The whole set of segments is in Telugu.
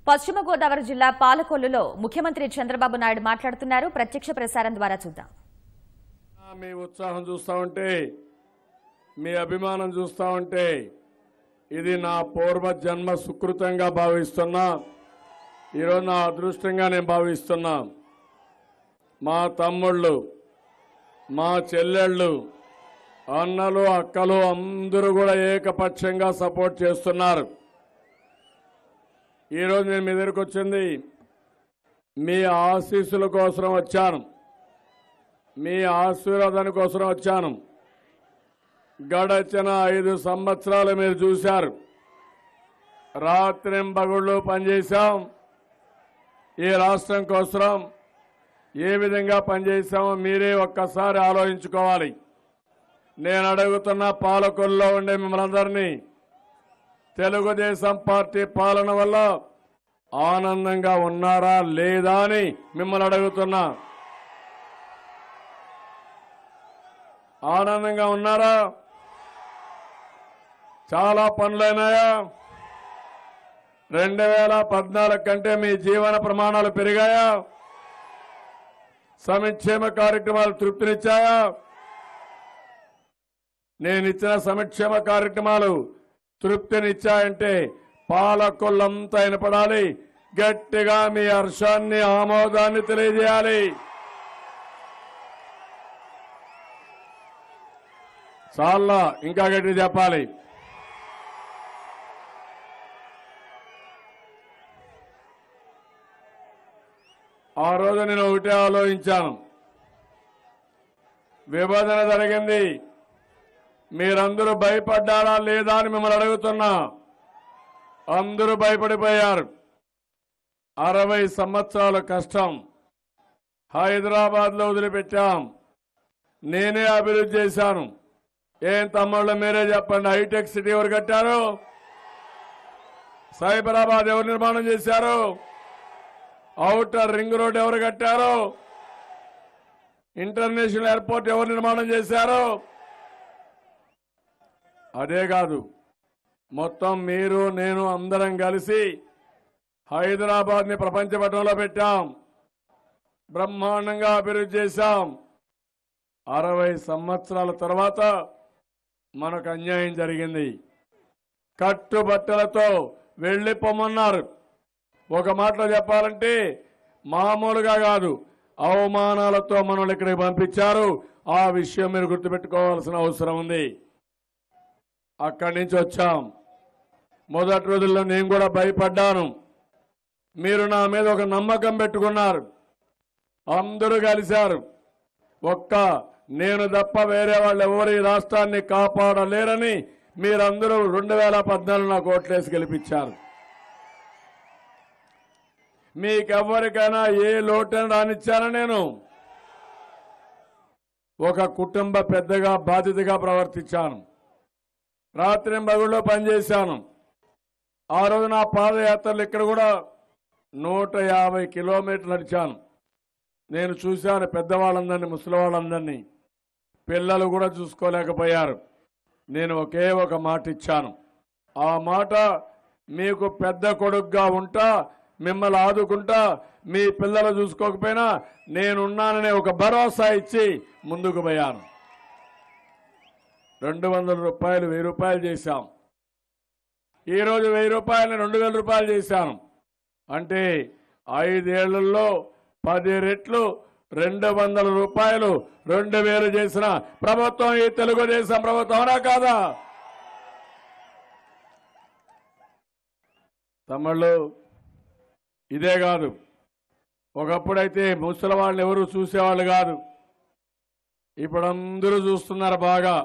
పశ్చిమ గోదావరి జిల్లా పాలకొల్లులో ముఖ్యమంత్రి చంద్రబాబు నాయుడు మాట్లాడుతున్నారు. ప్రత్యక్ష ప్రసారం ద్వారా చూద్దాం. మీ ఉత్సాహం చూస్తా ఉంటే, మీ అభిమానం చూస్తా ఉంటే ఇది నా పూర్వ జన్మ సుకృతంగా భావిస్తున్నా. ఈరోజు నా అదృష్టంగా నేను భావిస్తున్నా. మా తమ్ముళ్ళు, మా చెల్లెళ్ళు, అన్నలు, అక్కలు అందరూ కూడా ఏకపక్షంగా సపోర్ట్ చేస్తున్నారు. ఈరోజు నేను మీ దగ్గరకు వచ్చింది మీ ఆశీస్సుల కోసం వచ్చాను, మీ ఆశీర్వాదాని కోసం వచ్చాను. గడచిన 5 సంవత్సరాలు మీరు చూశారు. రాత్రింబగళ్ళు పనిచేశాం. ఈ రాష్ట్రం కోసం ఏ విధంగా పనిచేశామో మీరే ఒక్కసారి ఆలోచించుకోవాలి. నేను అడుగుతున్న పాలకొల్లో ఉండే మిమ్మల్ని అందరినీ, తెలుగుదేశం పార్టీ పాలన వల్ల ఆనందంగా ఉన్నారా లేదా అని మిమ్మల్ని అడుగుతున్నా. ఆనందంగా ఉన్నారా? చాలా పనులైనాయా? 2014 కంటే మీ జీవన ప్రమాణాలు పెరిగాయా? సంక్షేమ కార్యక్రమాలు తృప్తినిచ్చాయా? నేను ఇచ్చిన సంక్షేమ కార్యక్రమాలు తృప్తినిచ్చాయంటే పాలకొల్లంతా వినపడాలి. గట్టిగా మీ హర్షాన్ని, ఆమోదాన్ని తెలియజేయాలి. చాలా ఇంకా గట్టి చెప్పాలి. ఆ రోజు నేను ఒకటే ఆలోచించాను. విభజన జరిగింది, మీరందరూ భయపడ్డారా లేదా అని మిమ్మల్ని అడుగుతున్నా. అందరూ భయపడిపోయారు. 60 సంవత్సరాల కష్టం హైదరాబాద్లో వదిలిపెట్టాం. నేనే అభివృద్ధి చేశాను. ఏం తమ్ముళ్ళు మీరే చెప్పండి, హైటెక్ సిటీ ఎవరు కట్టారు? సైబరాబాద్ ఎవరు నిర్మాణం చేశారు? ఔటర్ రింగ్ రోడ్ ఎవరు కట్టారు? ఇంటర్నేషనల్ ఎయిర్పోర్ట్ ఎవరు నిర్మాణం చేశారు? అదే కాదు, మొత్తం మీరు నేను అందరం కలిసి హైదరాబాద్ ని ప్రపంచ పటంలో పెట్టాం. బ్రహ్మాండంగా అభివృద్ధి చేశాం. 60 సంవత్సరాల తర్వాత మనకు అన్యాయం జరిగింది. కట్టుబట్టలతో వెళ్లిపోమన్నారు. ఒక మాటలో చెప్పాలంటే మామూలుగా కాదు, అవమానాలతో మనల్ని ఇక్కడికి పంపించారు. ఆ విషయం మీరు గుర్తుపెట్టుకోవాల్సిన అవసరం ఉంది. అక్కడి నుంచి వచ్చాం. మొదటి రోజుల్లో నేను కూడా భయపడ్డాను. మీరు నా మీద ఒక నమ్మకం పెట్టుకున్నారు. అందరూ కలిశారు. ఒక్క నేను తప్ప వేరే వాళ్ళు ఎవరు ఈ రాష్ట్రాన్ని కాపాడలేరని మీరందరూ 2014 నాకు ఓట్లేసి గెలిపించారు. మీకెవ్వరికైనా ఏ లోటని రానిచ్చాను? నేను ఒక కుటుంబ పెద్దగా బాధ్యతగా ప్రవర్తించాను. రాత్రింబగళ్ళలో పనిచేశాను. ఆ రోజు నా పాదయాత్రలు ఇక్కడ కూడా 150 కిలోమీటర్లు నడిచాను. నేను చూశాను పెద్దవాళ్ళందరినీ, ముసలి వాళ్ళందరినీ. పిల్లలు కూడా చూసుకోలేకపోయారు. నేను ఒకే ఒక మాట ఇచ్చాను. ఆ మాట మీకు పెద్ద కొడుకుగా ఉంటా, మిమ్మల్ని ఆదుకుంటా, మీ పిల్లలు చూసుకోకపోయినా నేనున్నాననే ఒక భరోసా ఇచ్చి ముందుకు పోయాను. 200 రూపాయలు 1000 రూపాయలు చేశాం. ఈరోజు 1000 రూపాయలని 2000 రూపాయలు చేశాను. అంటే 5 ఏళ్లలో 10 రెట్లు 200 రూపాయలు 2000 చేసిన ప్రభుత్వం ఈ తెలుగుదేశం ప్రభుత్వం, అవునా కాదా? తమ్ముళ్ళు, ఇదే కాదు, ఒకప్పుడైతే ముసలి వాళ్ళు ఎవరు చూసేవాళ్ళు కాదు. ఇప్పుడు అందరూ చూస్తున్నారు బాగా.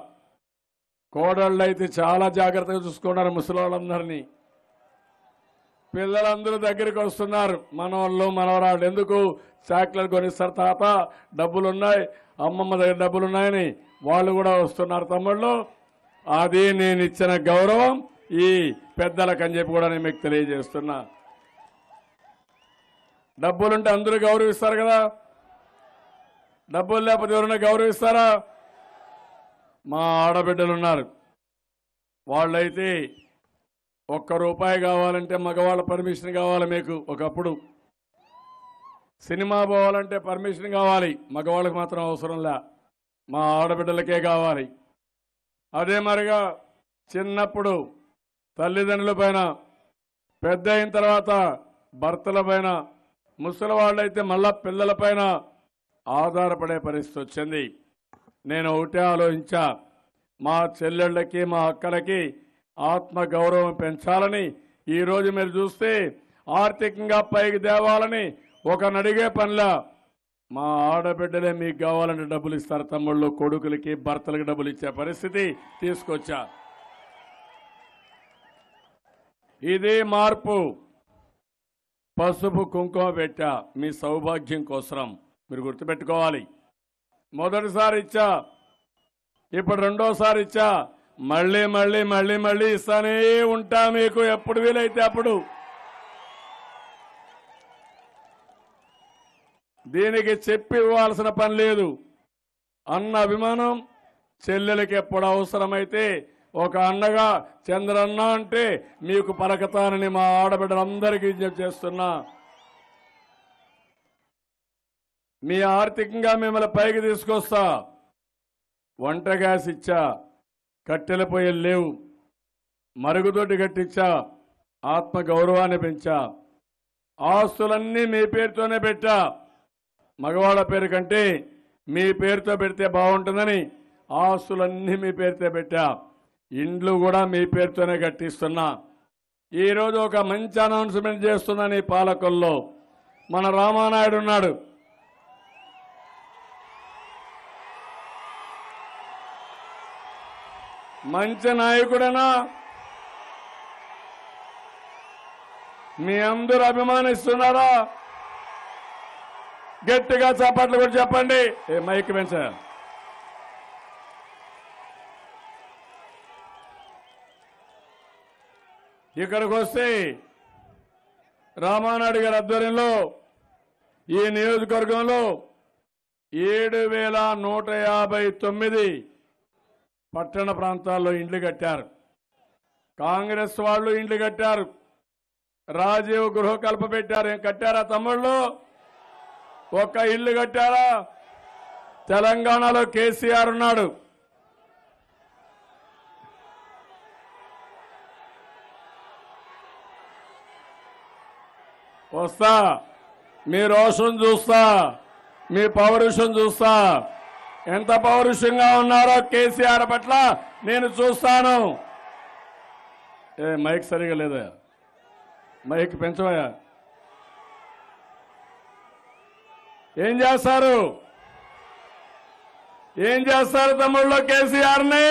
కోడళ్ళు అయితే చాలా జాగ్రత్తగా చూసుకున్నారు ముసలి వాళ్ళందరినీ. పిల్లలందరూ దగ్గరికి వస్తున్నారు, మనవాళ్ళు మనవరాళ్ళు. ఎందుకు? చాక్లెట్ కొనిస్తారు, తాత డబ్బులున్నాయి, అమ్మమ్మ దగ్గర డబ్బులున్నాయని వాళ్ళు కూడా వస్తున్నారు. తమ్ముళ్ళు, అది నేను ఇచ్చిన గౌరవం ఈ పెద్దలకని చెప్పి కూడా నేను మీకు తెలియజేస్తున్నా. డబ్బులుంటే అందరూ గౌరవిస్తారు కదా, డబ్బులు లేకపోతే ఎవరైనా గౌరవిస్తారా? మా ఆడబిడ్డలు ఉన్నారు, వాళ్ళైతే ₹1 కావాలంటే మగవాళ్ళ పర్మిషన్ కావాలి. మీకు ఒకప్పుడు సినిమా పోవాలంటే పర్మిషన్ కావాలి, మగవాళ్ళకి మాత్రం అవసరంలా, మా ఆడబిడ్డలకే కావాలి. అదే మరిగా చిన్నప్పుడు తల్లిదండ్రుల పైన, పెద్ద అయిన తర్వాత భర్తల పైన, ముసలి వాళ్ళైతే మళ్ళా పిల్లల పైన ఆధారపడే పరిస్థితి వచ్చింది. నేను ఒకటే ఆలోచించా, మా చెల్లెళ్ళకి మా అక్కలకి ఆత్మ గౌరవం పెంచాలని. ఈరోజు మీరు చూస్తే ఆర్థికంగా పైకి తేవాలని ఒక నడిగే పనిలా మా ఆడబిడ్డలే మీకు కావాలంటే డబ్బులు ఇస్తారు. తమ్ముళ్ళు కొడుకులకి భర్తలకి డబ్బులు ఇచ్చే పరిస్థితి తీసుకొచ్చా. ఇదే మార్పు. పసుపు కుంకుమ పెట్టా మీ సౌభాగ్యం కోసం, మీరు గుర్తుపెట్టుకోవాలి. మొదటిసారి ఇచ్చా, ఇప్పుడు రెండోసారి ఇచ్చా, మళ్ళీ మళ్ళీ మళ్ళీ మళ్ళీ ఇస్తానే ఉంటా మీకు ఎప్పుడు వీలైతే అప్పుడు. దీనికి చెప్పి ఇవ్వాల్సిన పని లేదు. అన్న అభిమానం చెల్లెలకి ఎప్పుడు అవసరమైతే ఒక అన్నగా చంద్రన్న అంటే మీకు పలకతానని మా ఆడబిడ్డలందరికీ విజ్ఞప్తి చేస్తున్నా. మీ ఆర్థికంగా మిమ్మల్ని పైకి తీసుకొస్తా. వంట గ్యాస్ ఇచ్చా, కట్టెల పొయ్యలు లేవు, మరుగుదొడ్డి కట్టించా, ఆత్మ గౌరవాన్ని పెంచా, ఆస్తులన్నీ మీ పేరుతోనే పెట్టా. మగవాళ్ళ పేరు కంటే మీ పేరుతో పెడితే బాగుంటుందని ఆస్తులన్నీ మీ పేరుతో పెట్టా. ఇండ్లు కూడా మీ పేరుతోనే కట్టిస్తున్నా. ఈరోజు ఒక మంచి అనౌన్స్మెంట్ చేస్తున్నాను. ఈ పాలకుల్లో మన రామానాయుడు ఉన్నాడు. మంచి నాయకుడనా, మీ అందరూ అభిమానిస్తున్నారా? గట్టిగా చప్పట్లు కూడా చెప్పండి. మైక్ పెంచా. ఇక్కడికి వస్తే రామానాయుడు గారి ఆధ్వర్యంలో ఈ నియోజకవర్గంలో 7,159 పట్టణ ప్రాంతాల్లో ఇండ్లు కట్టారు. కాంగ్రెస్ వాళ్ళు ఇండ్లు కట్టారు. రాజీవ్ గృహకల్ప పెట్టారు. ఏం కట్టారా తమ్ముళ్ళు? ఒక్క ఇల్లు కట్టారా? తెలంగాణలో కేసీఆర్ ఉన్నాడు. వస్తా, మీ రోషం చూస్తా, మీ పౌరుషం చూస్తా. ఎంత పౌరుషంగా ఉన్నారో కేసీఆర్ పట్ల నేను చూస్తాను. మైక్ సరిగా లేదా? మైక్ పెంచవయ్యా. ఏం చేస్తారు? ఏం చేస్తారు తమ్ముళ్ళు కేసీఆర్ని?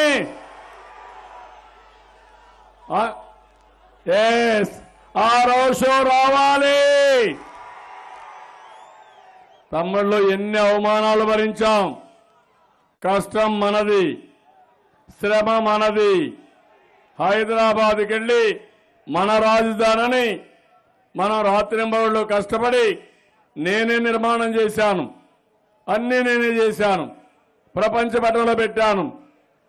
ఆ రోషం రావాలి. తమ్ముళ్ళు ఎన్ని అవమానాలు భరించాం. కష్టం మనది, శ్రమ మనది. హైదరాబాద్కి వెళ్ళి మన రాజధానిని మనం రాత్రింబవళ్ళు కష్టపడి నేనే నిర్మాణం చేశాను. అన్నీ నేనే చేశాను. ప్రపంచ పటంలో పెట్టాను.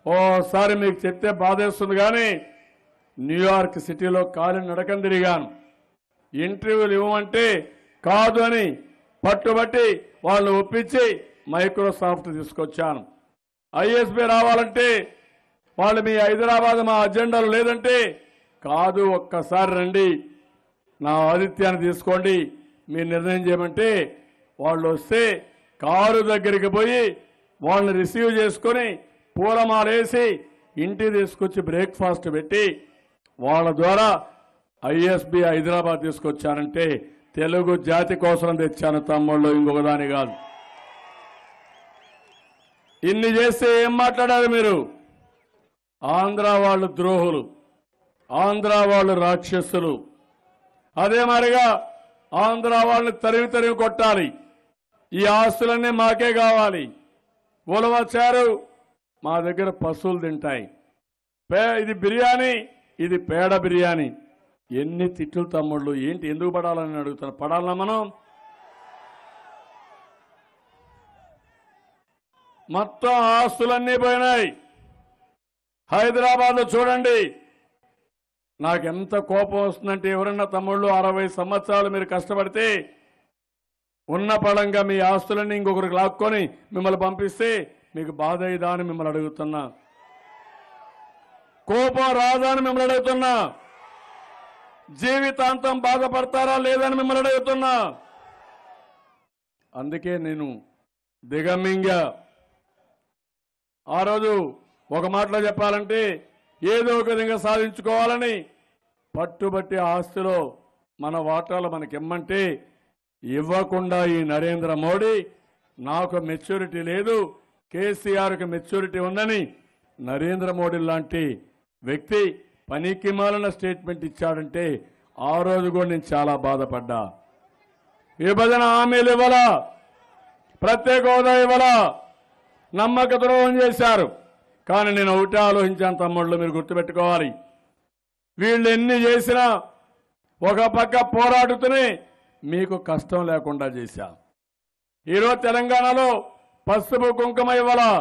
ఓసారి మీకు చెప్తే బాధేస్తుంది కానీ న్యూయార్క్ సిటీలో కాలి నడకం తిరిగాను. ఇంటర్వ్యూలు ఇవ్వమంటే కాదు అని పట్టుబట్టి వాళ్ళు ఒప్పించి మైక్రోసాఫ్ట్ తీసుకొచ్చాను. ఐఎస్బీ రావాలంటే వాళ్ళు మీ హైదరాబాద్ మా అజెండాలు లేదంటే కాదు, ఒక్కసారి రండి, నా ఆతిథ్యాన్ని తీసుకోండి, మీరు నిర్ణయం చేయమంటే వాళ్ళు వస్తే కారు దగ్గరికి పోయి వాళ్ళని రిసీవ్ చేసుకొని పూలమాలేసి ఇంటికి తీసుకొచ్చి బ్రేక్ఫాస్ట్ పెట్టి వాళ్ళ ద్వారా ఐఎస్బీ హైదరాబాద్ తీసుకొచ్చానంటే తెలుగు జాతి కోసం తెచ్చాను తమ్ముళ్ళు, ఇంకొక దాని కాదు. ఇన్ని చేస్తే ఏం మాట్లాడారు మీరు? ఆంధ్ర వాళ్ళు ద్రోహులు, ఆంధ్ర వాళ్ళు రాక్షసులు. అదే మరిగా ఆంధ్ర వాళ్ళని తరిమి తరిమి కొట్టాలి. ఈ ఆస్తులన్నీ మాకే కావాలి. ఉలవచారు మా దగ్గర పశువులు తింటాయి. ఇది బిర్యానీ, ఇది పేడ బిర్యానీ. ఎన్ని తిట్లు తమ్ముళ్ళు. ఏంటి, ఎందుకు పడాలని అడుగుతాను. పడాలన్నా మనం? మొత్తం ఆస్తులన్నీ పోయినాయి. హైదరాబాద్లో చూడండి, నాకెంత కోపం వస్తుందంటే ఎవరన్నా తమ్ముళ్ళు 60 సంవత్సరాలు మీరు కష్టపడితే ఉన్న పడంగా మీ ఆస్తులన్నీ ఇంకొకరికి లాక్కొని మిమ్మల్ని పంపిస్తే మీకు బాధ అయ్యిదా అని మిమ్మల్ని అడుగుతున్నా. కోపం రాదా అని మిమ్మల్ని అడుగుతున్నా. జీవితాంతం బాధపడతారా లేదని మిమ్మల్ని అడుగుతున్నా. అందుకే నేను దిగమింగా ఆ రోజు ఒక మాటలో చెప్పాలంటే ఏదో ఒక విధంగా సాధించుకోవాలని పట్టుబట్టి ఆస్తిలో మన వాటాలు మనకిమ్మంటే ఇవ్వకుండా ఈ నరేంద్ర మోడీ నాకు మెచ్యూరిటీ లేదు, కేసీఆర్కి మెచ్యూరిటీ ఉందని నరేంద్ర మోడీ లాంటి వ్యక్తి పనికి మాలిన స్టేట్మెంట్ ఇచ్చాడంటే ఆ రోజు కూడా నేను చాలా బాధపడ్డా. విభజన హామీలు ఇవ్వాలా, ప్రత్యేక హోదా ఇవ్వాలా, నమ్మక ద్రోహం చేశారు. కానీ నేను ఒకటే ఆలోచించాను తమ్ముళ్ళు, మీరు గుర్తుపెట్టుకోవాలి. వీళ్ళు ఎన్ని చేసినా ఒక పక్క పోరాడుతూనే మీకు కష్టం లేకుండా చేశా. ఈరోజు తెలంగాణలో పసుపు కుంకుమ ఇవ్వాలా.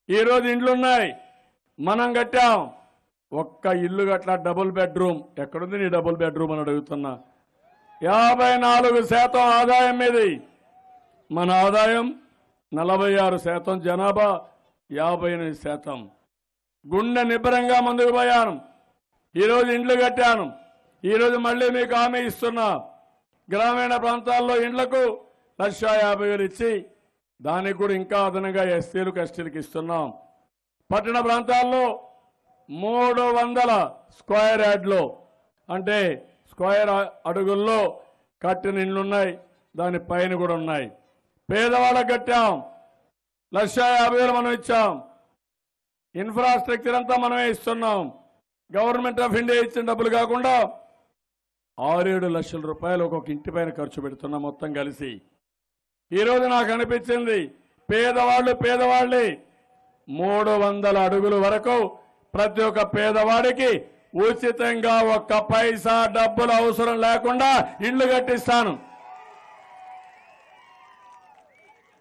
ఈరోజు ఇండ్లున్నాయి, మనం కట్టాం. ఒక్క ఇల్లు గట్లా డబుల్ బెడ్రూమ్ ఎక్కడుంది నీ డబుల్ బెడ్రూమ్ అని అడుగుతున్నా. 54% ఆదాయం మీది. మన ఆదాయం 46%, జనాభా 58%. గుండె నిబ్బరంగా ముందుకు పోయాను. ఈరోజు ఇండ్లు కట్టాను. ఈరోజు మళ్ళీ మీకు హామీ ఇస్తున్నా. గ్రామీణ ప్రాంతాల్లో ఇండ్లకు 1,50,000 ఇచ్చి దానికి కూడా ఇంకా అదనంగా ఎస్సీలకు ఎస్టీలకు ఇస్తున్నాం. పట్టణ ప్రాంతాల్లో 300 స్క్వేర్ యార్డ్లో అంటే స్క్వేర్ అడుగుల్లో కట్టిన ఇండ్లున్నాయి, దాని పైన కూడా ఉన్నాయి. పేదవాళ్ళకు కట్టాం, 1,50,000 మనం ఇచ్చాం. ఇన్ఫ్రాస్ట్రక్చర్ అంతా మనమే ఇస్తున్నాం. గవర్నమెంట్ ఆఫ్ ఇండియా ఇచ్చిన డబ్బులు కాకుండా 6-7 లక్షల రూపాయలు ఒక్కొక్క ఇంటి పైన ఖర్చు పెడుతున్నాం మొత్తం కలిసి. ఈరోజు నాకు అనిపించింది పేదవాళ్ళే 300 అడుగుల వరకు ప్రతి ఒక్క పేదవాడికి ఉచితంగా ఒక్క పైసా డబ్బులు అవసరం లేకుండా ఇళ్లు కట్టిస్తాను.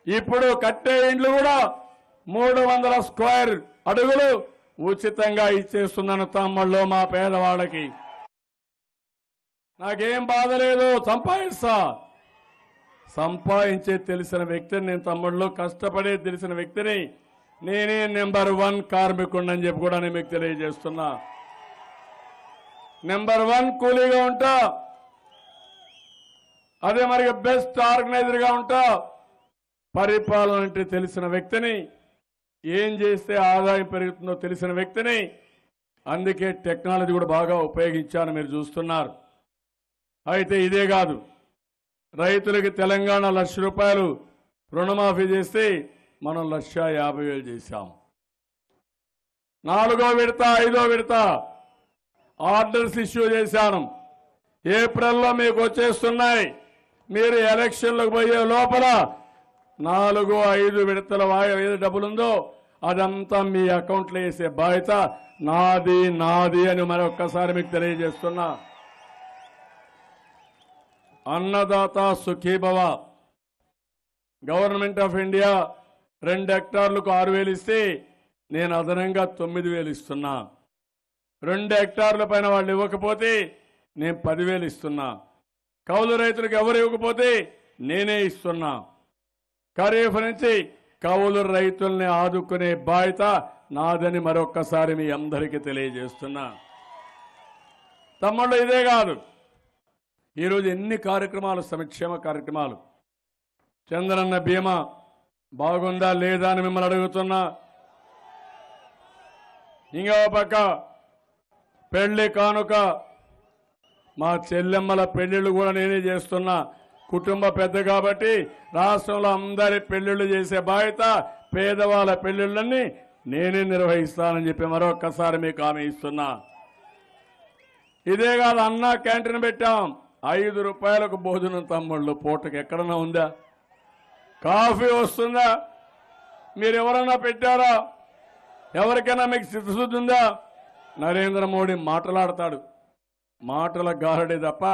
ఇప్పుడు కట్టే ఇండ్లు కూడా 300 స్క్వేర్ అడుగులు ఉచితంగా ఇచ్చేస్తున్నాను తమ్ముళ్ళు మా పేదవాళ్ళకి. నాకేం బాధ లేదు, సంపాదించే తెలిసిన వ్యక్తిని నేను తమ్ముళ్ళు, కష్టపడే తెలిసిన వ్యక్తిని, నేనే నెంబర్ 1 కార్మికుడిని చెప్పి కూడా నేను మీకు తెలియజేస్తున్నా. నెంబర్ 1 కూలీగా ఉంటా, అదే మరి బెస్ట్ ఆర్గనైజర్గా ఉంటా. పరిపాలన అంటే తెలిసిన వ్యక్తిని, ఏం చేస్తే ఆదాయం పెరుగుతుందో తెలిసిన వ్యక్తిని. అందుకే టెక్నాలజీ కూడా బాగా ఉపయోగించాను, మీరు చూస్తున్నారు. అయితే ఇదే కాదు, రైతులకి తెలంగాణ 1,00,000 రూపాయలు రుణమాఫీ చేస్తే మనం 1,50,000 చేశాం. 4వ విడత 5వ విడత ఆర్డర్స్ ఇష్యూ చేశాను. ఏప్రిల్లో మీకు వచ్చేస్తున్నాయి. మీరు ఎలక్షన్లకు పోయే లోపల 4-5 విడతల ఏది డబ్బులుందో అదంతా మీ అకౌంట్లో వేసే బాధ్యత నాది అని మరొక్కసారి మీకు తెలియజేస్తున్నా. Annadata Sukhibhava. Government of India 2 హెక్టార్లకు 6,000 ఇస్తే నేను అదనంగా 9,000 ఇస్తున్నా. 2 హెక్టార్ల పైన వాళ్ళు ఇవ్వకపోతే నేను 10,000 ఇస్తున్నా. కౌలు రైతులకు ఎవరు ఇవ్వకపోతే నేనే ఇస్తున్నా. ఖరీఫ్ నుంచి కౌలు రైతుల్ని ఆదుకునే బాధ్యత నాదని మరొక్కసారి మీ అందరికీ తెలియజేస్తున్నా. తమ్ముళ్ళు ఇదే కాదు, ఈరోజు ఎన్ని కార్యక్రమాలు, సంక్షేమ కార్యక్రమాలు. చంద్రన్న బీమా బాగుందా లేదా అని మిమ్మల్ని అడుగుతున్నా. ఇంకో పక్క పెళ్లి కానుక, మా చెల్లెమ్మల పెళ్లిళ్ళు కూడా నేనే చేస్తున్నా. కుటుంబ పెద్ద కాబట్టి రాష్ట్రంలో అందరి పెళ్లిళ్ళు చేసే బాధ్యత, పేదవాళ్ళ పెళ్లిళ్ళన్నీ నేనే నిర్వహిస్తానని చెప్పి మరొక్కసారి మీకు హామీ ఇస్తున్నా. ఇదే కాదు, అన్నా క్యాంటీన్ పెట్టాం. 5 రూపాయలకు భోజనం తమ్ముళ్ళు పూటకి ఎక్కడన్నా ఉందా? కాఫీ వస్తుందా? మీరు ఎవరన్నా పెట్టారా? ఎవరికైనా మీకు చిత్తశుద్ధి ఉందా? నరేంద్ర మోడీ మాటలాడతాడు, మాటల గారడే తప్ప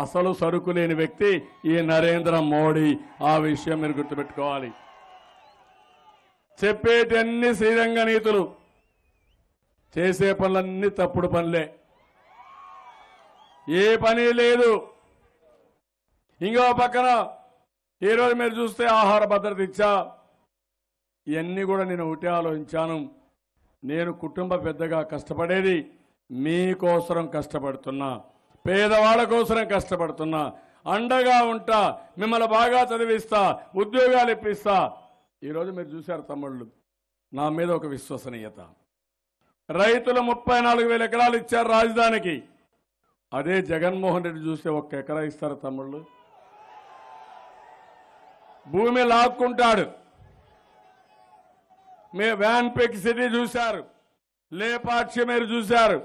అసలు సరుకు లేని వ్యక్తి ఈ నరేంద్ర మోడీ. ఆ విషయం మీరు గుర్తుపెట్టుకోవాలి. చెప్పేటన్ని శ్రీరంగ నీతులు, చేసే పనులన్నీ తప్పుడు పనులే. ఏ పని లేదు. ఇంకో పక్కన ఈరోజు మీరు చూస్తే ఆహార భద్రత ఇచ్చా. ఇవన్నీ కూడా నేను ఒకటే ఆలోచించాను. నేను కుటుంబ పెద్దగా కష్టపడేది మీకోసరం కష్టపడుతున్నా, పేదవాళ్ళ కోసరం కష్టపడుతున్నా, అండగా ఉంటా, మిమ్మల్ని బాగా చదివిస్తా, ఉద్యోగాలు ఇప్పిస్తా. ఈరోజు మీరు చూశారు తమ్ముళ్ళు, నా మీద ఒక విశ్వసనీయత. రైతులు 34,000 ఎకరాలు ఇచ్చారు రాజధానికి. అదే జగన్మోహన్ రెడ్డి చూస్తే 1 ఎకరా ఇస్తారు తమ్ముళ్ళు. భూమి లాక్కుంటాడు. మీ వ్యాన్ పిక్ సిటీ చూశారు, లేపాక్షి మీరు చూశారు,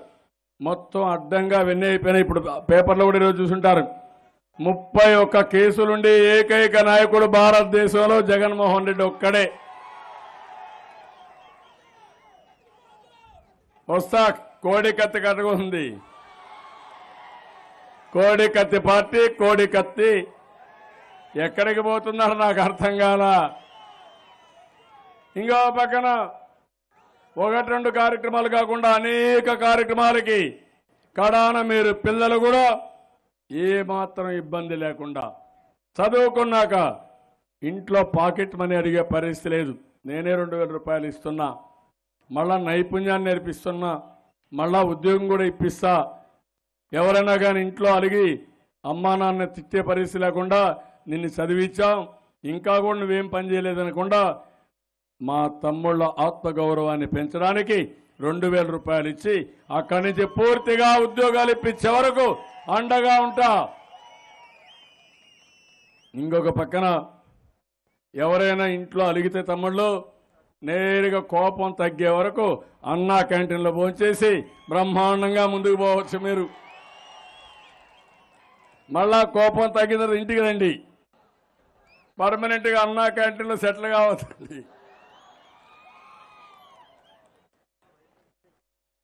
మొత్తం అడ్డంగా వెన్నీ అయిపోయినాయి. ఇప్పుడు పేపర్లో కూడా ఈరోజు చూసుంటారు. 31 కేసులుండి ఏకైక నాయకుడు భారతదేశంలో జగన్మోహన్ రెడ్డి ఒక్కడే. వస్తా కోడికత్తి కట్టుకుంది. కోడికత్తి పార్టీ, కోడికత్తి ఎక్కడికి పోతున్నారు నాకు అర్థం కాల. ఇంకో పక్కన 1-2 కార్యక్రమాలు కాకుండా అనేక కార్యక్రమాలకి కడాన మీరు పిల్లలు కూడా ఏ మాత్రం ఇబ్బంది లేకుండా చదువుకున్నాక ఇంట్లో పాకెట్ మనీ అడిగే పరిస్థితి లేదు. నేనే 2,000 రూపాయలు ఇస్తున్నా, మళ్ళా నైపుణ్యాన్ని నేర్పిస్తున్నా, మళ్ళా ఉద్యోగం కూడా ఇప్పిస్తా. ఎవరైనా కానీ ఇంట్లో అడిగి అమ్మా నాన్న తిట్టే పరిస్థితి లేకుండా నిన్ను చదివించాం, ఇంకా కూడా నువ్వేం పని చేయలేదనకుండా మా తమ్ముళ్ళ ఆత్మగౌరవాన్ని పెంచడానికి 2,000 రూపాయలు ఇచ్చి అక్కడి నుంచి పూర్తిగా ఉద్యోగాలు ఇప్పించే వరకు అండగా ఉంటా. ఇంకొక పక్కన ఎవరైనా ఇంట్లో అలిగితే తమ్ముళ్ళు నేరుగా కోపం తగ్గే వరకు అన్నా క్యాంటీన్లో భోంచేసి బ్రహ్మాండంగా ముందుకు పోవచ్చు. మీరు మళ్ళా కోపం తగ్గిన తర్వాత ఇంటికి రండి, పర్మనెంట్గా అన్నా క్యాంటీన్లో సెటిల్ కావద్దండి.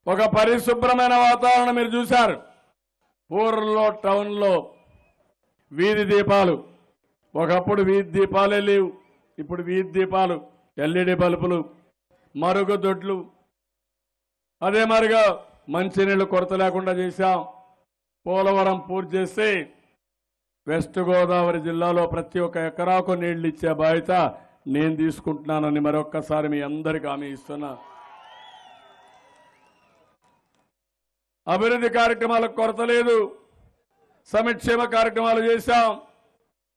ఒక పరిశుభ్రమైన వాతావరణం మీరు చూశారు. ఊర్లో టౌన్లో వీధి దీపాలు, ఒకప్పుడు వీధి దీపాలే లేవు, ఇప్పుడు వీధి దీపాలు, ఎల్ఈడి బల్బులు, మరుగుదొడ్లు, అదే మరిగా మంచినీళ్ళు కొరత లేకుండా చేశాం. పోలవరం పూర్తి చేస్తే వెస్ట్ గోదావరి జిల్లాలో ప్రతి ఒక్క ఎకరాకు నీళ్లు ఇచ్చే బాధ్యత నేను తీసుకుంటున్నానని మరొక్కసారి మీ అందరికీ హామీ ఇస్తున్నా. అభివృద్ధి కార్యక్రమాలకు కొరత లేదు, సంక్షేమ కార్యక్రమాలు చేశాం.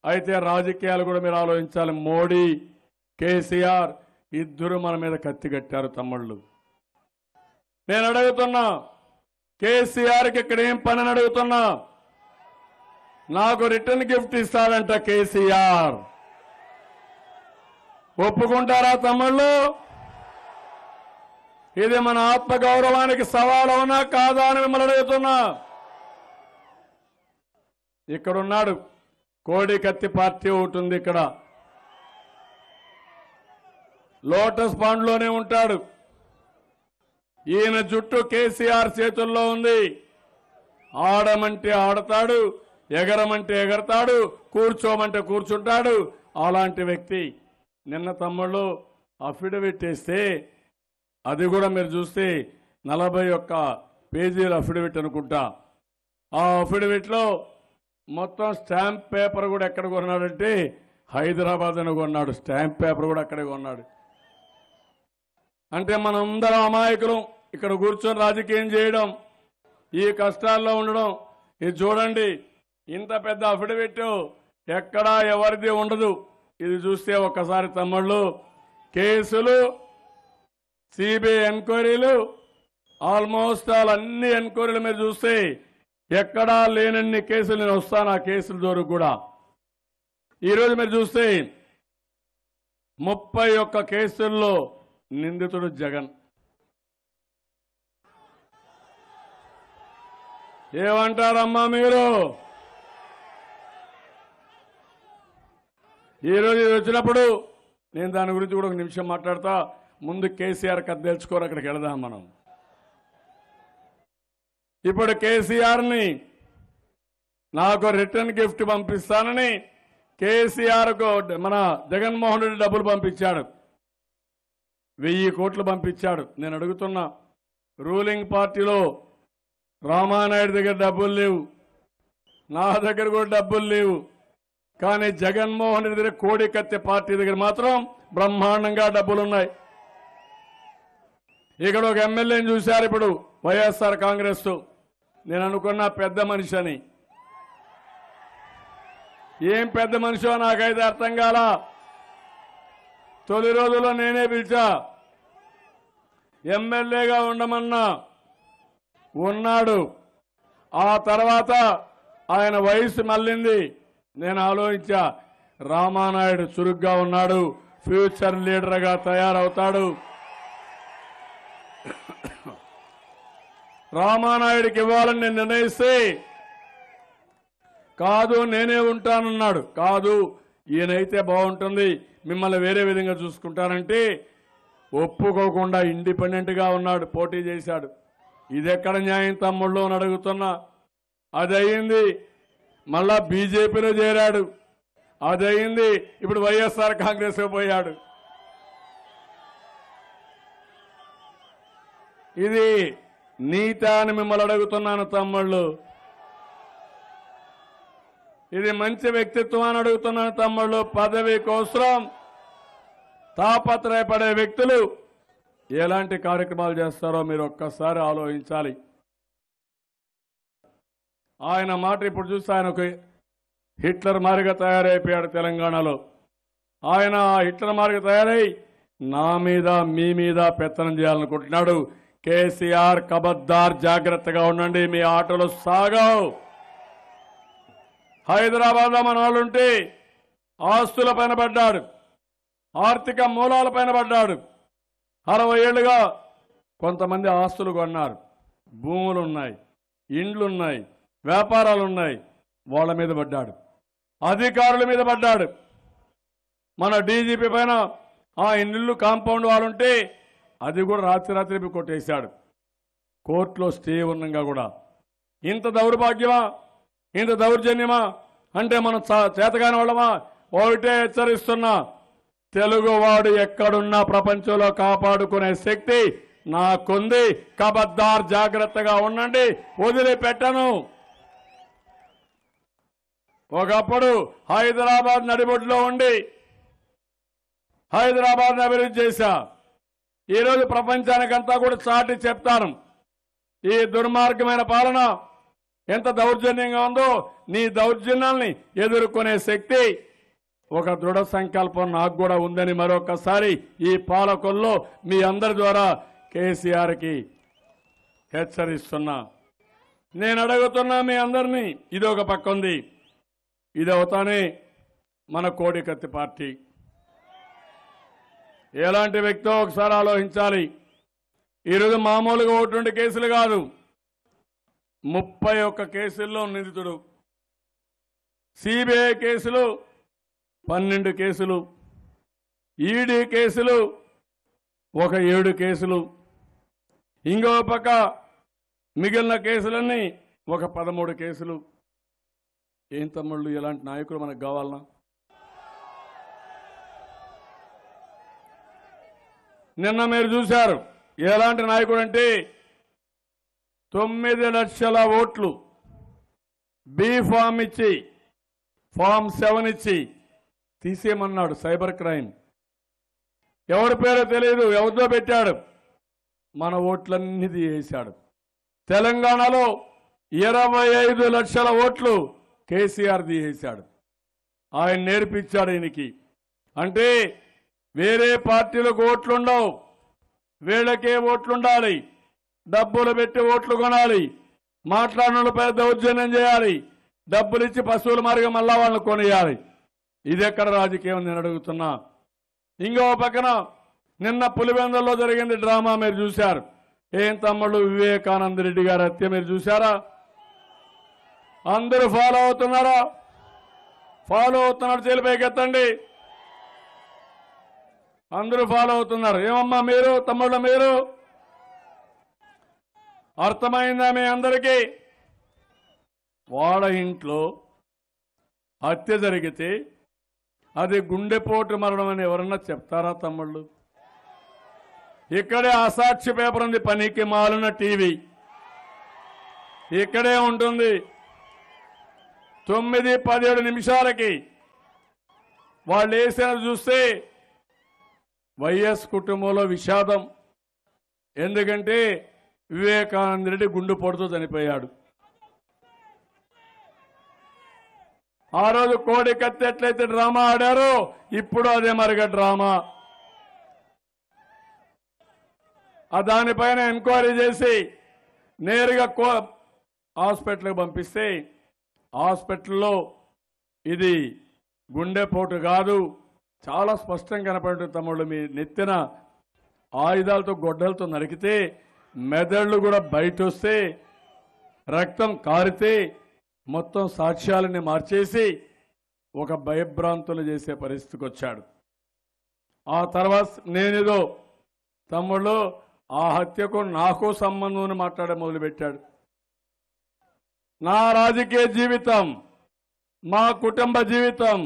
అయితే రాజకీయాలు కూడా మీరు ఆలోచించాలి. మోడీ, కేసీఆర్ ఇద్దరు మన మీద కత్తి కట్టారు తమ్ముళ్ళు. నేను అడుగుతున్నా, కేసీఆర్కి ఇక్కడ ఏం పని అని అడుగుతున్నా. నాకు రిటర్న్ గిఫ్ట్ ఇస్తాడంట కేసీఆర్. ఒప్పుకుంటారా తమ్ముళ్ళు? ఇది మన ఆత్మగౌరవానికి సవాల్ అవునా కాదా అని మిమ్మల్ని అడుగుతున్నా. ఇక్కడున్నాడు కోడికత్తి పార్టీ ఒకటి ఉంది, ఇక్కడ లోటస్ పాండ్లోనే ఉంటాడు. ఈయన జుట్టు కేసీఆర్ చేతుల్లో ఉంది. ఆడమంటే ఆడతాడు, ఎగరమంటే ఎగరతాడు, కూర్చోమంటే కూర్చుంటాడు. అలాంటి వ్యక్తి నిన్న తమ్ముళ్ళు అఫిడవిట్ వేస్తే అది కూడా మీరు చూస్తే 41 పేజీల అఫిడవిట్ అనుకుంటా. ఆ అఫిడవిట్లో మొత్తం స్టాంప్ పేపర్ కూడా ఎక్కడ కొన్నాడంటే హైదరాబాద్ అని కొన్నాడు. స్టాంప్ పేపర్ కూడా అక్కడే కొన్నాడు. అంటే మనందరం అమాయకులం ఇక్కడ కూర్చొని రాజకీయం చేయడం, ఈ కష్టాల్లో ఉండడం. ఇది చూడండి, ఇంత పెద్ద అఫిడవిట్ ఎక్కడా ఎవరిది ఉండదు. ఇది చూస్తే ఒక్కసారి తమ్ముళ్ళు కేసులు, సిబిఐ ఎంక్వైరీలు, ఆల్మోస్ట్ అన్ని ఎంక్వైరీలు మీరు చూస్తే ఎక్కడా లేనన్ని కేసులు నేను వస్తాను. ఆ కేసుల ద్వారా కూడా ఈరోజు మీరు చూస్తే 31 కేసుల్లో నిందితుడు జగన్. ఏమంటారమ్మా మీరు? ఈరోజు ఇది వచ్చినప్పుడు నేను దాని గురించి కూడా 1 నిమిషం మాట్లాడతా. ముందు కేసీఆర్ కథ తెలుసుకోరు, అక్కడికి వెళదాం మనం. ఇప్పుడు కేసీఆర్ని నాకు రిటర్న్ గిఫ్ట్ పంపిస్తానని కేసీఆర్కు మన జగన్మోహన్ రెడ్డి డబ్బులు పంపించాడు. 1000 కోట్లు పంపించాడు. నేను అడుగుతున్నా, రూలింగ్ పార్టీలో రామానాయుడు దగ్గర డబ్బులు లేవు, నా దగ్గర కూడా డబ్బులు లేవు. కానీ జగన్మోహన్ రెడ్డి దగ్గర కోడికత్తి పార్టీ దగ్గర మాత్రం బ్రహ్మాండంగా డబ్బులున్నాయి. ఇక్కడ ఒక ఎమ్మెల్యేని చూశారు ఇప్పుడు వైఎస్ఆర్ కాంగ్రెస్. నేను అనుకున్నా పెద్ద మనిషి అని. ఏం పెద్ద మనిషో నాకైతే అర్థం కాల. తొలి రోజుల్లో నేనే పిలిచా, ఎమ్మెల్యేగా ఉండమన్నా ఉన్నాడు. ఆ తర్వాత ఆయన వయసు మళ్ళింది. నేను ఆలోచించా, రామానాయుడు చురుగ్గా ఉన్నాడు, ఫ్యూచర్ లీడర్గా తయారవుతాడు. రామానాయుడికి ఇవ్వాలని నేను నిర్ణయిస్తే కాదు నేనే ఉంటానన్నాడు. కాదు ఈయనైతే బాగుంటుంది, మిమ్మల్ని వేరే విధంగా చూసుకుంటానంటే ఒప్పుకోకుండా ఇండిపెండెంట్ గా ఉన్నాడు, పోటీ చేశాడు. ఇదెక్కడ న్యాయం తమ్ముళ్ళు అని అడుగుతున్నా. అది అయింది, మళ్ళా బీజేపీలో చేరాడు. అది అయింది, ఇప్పుడు వైఎస్ఆర్ కాంగ్రెస్ పోయాడు. ఇది నీతి అని మిమ్మల్ని అడుగుతున్నాను తమ్ముళ్ళు. ఇది మంచి వ్యక్తిత్వం అని అడుగుతున్నాను తమ్ముళ్ళు. పదవి కోసం తాపత్రయపడే వ్యక్తులు ఎలాంటి కార్యక్రమాలు చేస్తారో మీరు ఒక్కసారి ఆలోచించాలి. ఆయన మాట ఇప్పుడు చూస్తే ఆయన ఒక హిట్లర్ మారిగా తయారైపోయాడు తెలంగాణలో. ఆయన హిట్లర్ మారిగా తయారై నా మీద మీ మీద పెత్తనం చేయాలనుకుంటున్నాడు. కేసీఆర్ కబద్దార్, జాగ్రత్తగా ఉండండి, మీ ఆటలు సాగవు. హైదరాబాద్ లో మన వాళ్ళుంటే ఆస్తుల పైన పడ్డాడు, ఆర్థిక మూలాల పైన పడ్డాడు. 60 ఏళ్లుగా కొంతమంది ఆస్తులు కొన్నారు, భూములున్నాయి, ఇండ్లున్నాయి, వ్యాపారాలున్నాయి. వాళ్ళ మీద పడ్డాడు, అధికారుల మీద పడ్డాడు. మన డీజీపీ పైన ఆ ఇల్లు కాంపౌండ్ వాళ్ళుంటే అది కూడా రాత్రి కొట్టేశాడు. కోర్టులో స్టే ఉన్నంగా కూడా ఇంత దౌర్భాగ్యమా, ఇంత దౌర్జన్యమా అంటే మనం చేతగాని వాళ్ళమా? ఒకటే హెచ్చరిస్తున్నా, తెలుగువాడు ఎక్కడున్నా ప్రపంచంలో కాపాడుకునే శక్తి నాకుంది. కబద్దార్, జాగ్రత్తగా ఉండండి, వదిలిపెట్టను. ఒకప్పుడు హైదరాబాద్ నడిబొడ్డులో ఉండి హైదరాబాద్ అభివృద్ధి చేశా. ఈరోజు ప్రపంచానికంతా కూడా చాటి చెప్తాను, ఈ దుర్మార్గమైన పాలన ఎంత దౌర్జన్యంగా ఉందో. నీ దౌర్జన్యాల్ని ఎదుర్కొనే శక్తి, ఒక దృఢ సంకల్పం నాకు కూడా ఉందని మరొకసారి ఈ పాలకుల్లో మీ అందరి ద్వారా కేసీఆర్కి హెచ్చరిస్తున్నా. నేను అడుగుతున్నా మీ అందరినీ, ఇది ఒక పక్క ఉంది, ఇది అవుతానే మన కోడికత్తి పార్టీ ఎలాంటి వ్యక్తో ఒకసారి ఆలోచించాలి. ఈరోజు మామూలుగా 1-2 కేసులు కాదు, 31 కేసుల్లో నిందితుడు. సిబిఐ కేసులు 12 కేసులు, ఈడీ కేసులు ఒక 7 కేసులు, ఇంకో పక్క మిగిలిన కేసులన్నీ ఒక 13 కేసులు. ఏం తమ్ముళ్ళు, ఎలాంటి నాయకులు మనకు కావాలన్నా? నిన్న మీరు చూశారు ఎలాంటి నాయకుడు అంటే 9 లక్షల ఓట్లు బి ఫామ్ ఇచ్చి, ఫామ్ 7 ఇచ్చి తీసేయమన్నాడు. సైబర్ క్రైమ్, ఎవరి పేరో తెలియదు, ఎవరితో పెట్టాడు, మన ఓట్లన్నీ తీసేశాడు. తెలంగాణలో 25 లక్షల ఓట్లు కేసీఆర్ తీసేశాడు. ఆయన నేర్పించాడు ఈయనకి. అంటే వేరే పార్టీలకు ఓట్లుండవు, వీళ్ళకే ఓట్లుండాలి, డబ్బులు పెట్టి ఓట్లు కొనాలి, మాట్లాడినపై దౌర్జన్యం చేయాలి, డబ్బులు ఇచ్చి పశువుల మార్గం మళ్ళా వాళ్ళని కొనియాలి. ఇది ఎక్కడ రాజకీయం నేను అడుగుతున్నా. ఇంకో పక్కన నిన్న పులివెందుల్లో జరిగింది డ్రామా మీరు చూశారు. ఏం తమ్ముళ్ళు, వివేకానంద రెడ్డి గారి హత్య మీరు చూశారా? అందరూ ఫాలో అవుతున్నారా? ఫాలో అవుతున్నారు, చేలిపైకి ఎత్తండి. అందరూ ఫాలో అవుతున్నారు. ఏమమ్మా మీరు తమ్ముళ్ళ, మీరు అర్థమైందా మీ అందరికీ? వాళ్ళ ఇంట్లో హత్య జరిగితే అది గుండెపోటు మరణం అని ఎవరన్నా చెప్తారా తమ్ముళ్ళు? ఇక్కడే అసాక్షి పేపర్ ఉంది, పనికి మాలిన టీవీ ఇక్కడే ఉంటుంది. 9-17 నిమిషాలకి వాళ్ళు వేసినది చూస్తే వైఎస్ కుటుంబంలో విషాదం. ఎందుకంటే వివేకానంద రెడ్డి గుండెపోటుతో చనిపోయాడు. ఆ రోజు కోడి కత్తి ఎట్లయితే డ్రామా ఆడారో ఇప్పుడు అదే మరిగా డ్రామా. దానిపైన ఎంక్వైరీ చేసి నేరుగా హాస్పిటల్కి పంపిస్తే హాస్పిటల్లో ఇది గుండెపోటు కాదు, చాలా స్పష్టంగా కనపడుతుంది. తమ్ముళ్ళు, మీ నెత్తిన ఆయుధాలతో గొడ్డలతో నరికితే మెదళ్ళు కూడా బయట వస్తే రక్తం కారితే మొత్తం సాక్ష్యాలని మార్చేసి ఒక భయభ్రాంతులు చేసే పరిస్థితికి వచ్చాడు. ఆ తర్వాత నేనేదో తమ్ముళ్ళు ఆ హత్యకు నాకు సంబంధం మాట్లాడే మొదలుపెట్టాడు. నా రాజకీయ జీవితం, మా కుటుంబ జీవితం,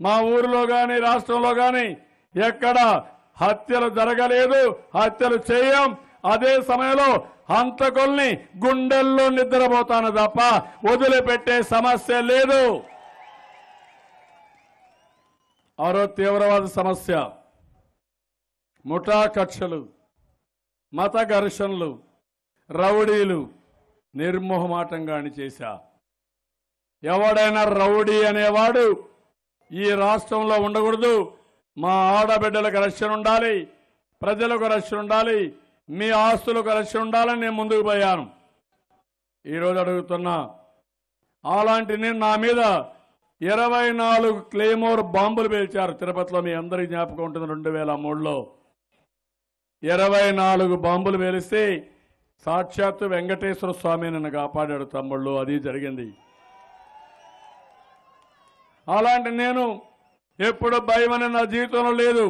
మా ఊరిలో కానీ రాష్ట్రంలో కానీ ఎక్కడ హత్యలు జరగలేదు, హత్యలు చేయం. అదే సమయంలో హంతకుల్ని గుండెల్లో నిద్రపోతాను తప్ప వదిలిపెట్టే సమస్య లేదు. ఆరో తీవ్రవాద సమస్య, ముఠా కక్షలు, మత ఘర్షణలు, రౌడీలు నిర్మోహమాటంగా చేశా. ఎవడైనా రౌడీ అనేవాడు ఈ రాష్ట్రంలో ఉండకూడదు. మా ఆడబిడ్డలకు రక్షణ ఉండాలి, ప్రజలకు రక్షణ ఉండాలి, మీ ఆస్తులకు రక్షణ ఉండాలని నేను ముందుకు పోయాను. ఈరోజు అడుగుతున్నా, అలాంటి నేను నా మీద 24 క్లేమోర్ బాంబులు పేల్చారు తిరుపతిలో. మీ అందరికీ జ్ఞాపకం ఉంటుంది. 2003లో 24 బాంబులు పేలిస్తే సాక్షాత్తు వెంకటేశ్వర స్వామి నన్ను కాపాడాడు తమ్ముళ్ళు. అది జరిగింది. అలాంటి నేను ఎప్పుడు భయం అని నా జీవితంలో లేదు.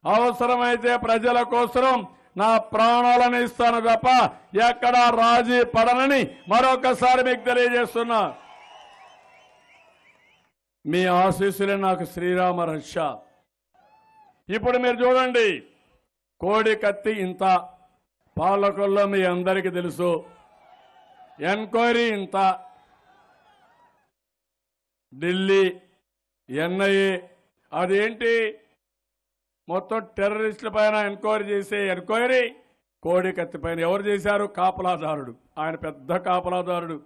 అవసరమైతే ప్రజల కోసం నా ప్రాణాలను ఇస్తాను తప్ప ఎక్కడా రాజీ పడనని మరొకసారి మీకు తెలియజేస్తున్నా. మీ ఆశీస్సులే నాకు శ్రీరామ రక్ష. ఇప్పుడు మీరు చూడండి, కోడి కత్తి ఇంత, పాలకుల్లో మీ అందరికీ తెలుసు, ఎంక్వైరీ ఇంత, ఢిల్లీ ఎన్ఐఏ అదేంటి మొత్తం టెర్రరిస్టుల పైన ఎంక్వైరీ చేసే ఎంక్వైరీ కోడి కత్తి పైన ఎవరు చేశారు? కాపలాదారుడు. ఆయన పెద్ద కాపలాదారుడు.